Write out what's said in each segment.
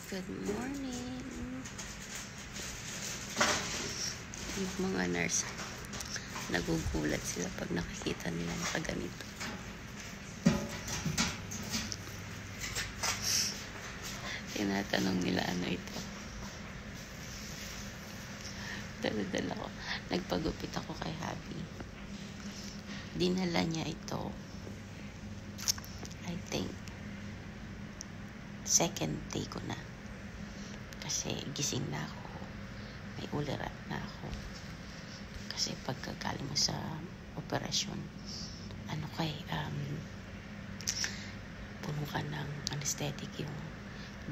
Good morning. Yung mga nurse, nagugulat sila pag nakikita nila nakaganito. Tinatanong nila ano ito. Dala-dala ko. Nagpagupit ako kay Habi. Dinala niya ito. I think second day ko na. Kasi gising na ako. May ulirat na ako. Kasi pagkagaling mo sa operasyon, puno ka ng anesthetic, yung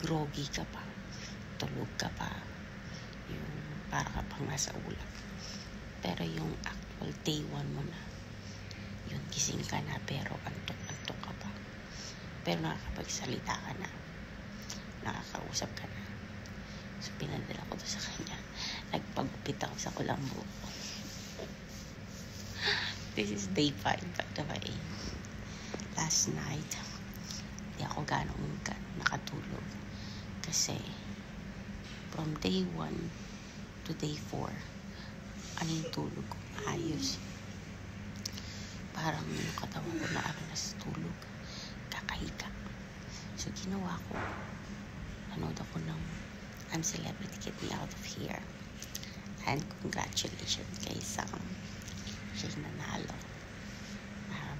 groggy ka pa, tulog ka pa, yung para ka pang nasa ulap. Pero yung actual day 1 mo na, yun, gising ka na pero antok ka pa. Pero nakakapagsalita ka na, nakakausap ka na. So pinadala ko to sa kanya. Nagpagupit ako sa kulambo. This is day 5 by the way. Last night, di ako ganong nakatulog. Kasi from day 1 to day 4, ano yung tulog ko? Ayos. Parang yung katawan ko na sa tulog. Kakahiga. So ginawa ko, nanood ako ng I'm Celebrity, Get Me Out of Here. And congratulations kay Sam. Siya nanalo.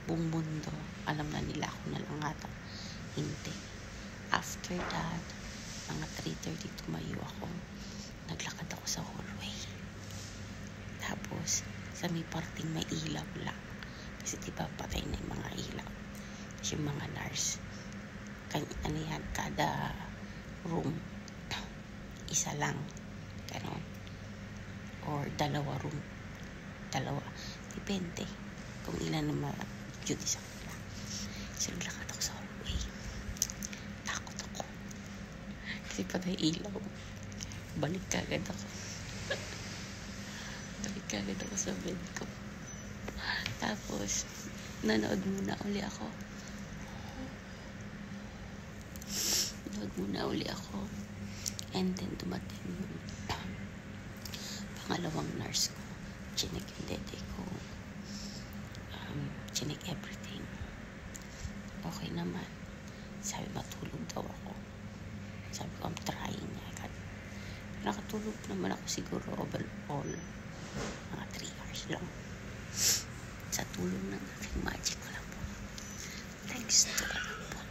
Buong mundo, alam na nila ako na lang ata. Hindi. After that, mga 3:30 tumayo ako. Naglakad ako sa hallway. Tapos, sa may parting may ilaw lang. Kasi diba patay na yung mga ilaw. Kasi yung mga nurse. Kada room, isa lang. Ganon. Or dalawa room. Depende. Kung ilan na ma-duty sa kanila. So, naglakad ako sa hallway. Takot ako. Kasi patay ilaw. Balik kagad ako. Balik kagad ako sa bed ko. Tapos, nanood muna uli ako. And then, dumating yung pangalawang nurse ko. Chinek yung dede ko. Chinek everything. Okay naman. Sabi, matulog daw ako. Sabi ko, I'm trying. Nakatulog naman ako siguro overall. Mga 3 hours lang. Sa tulong ng aking magic ko lang po. Thanks to Allah po.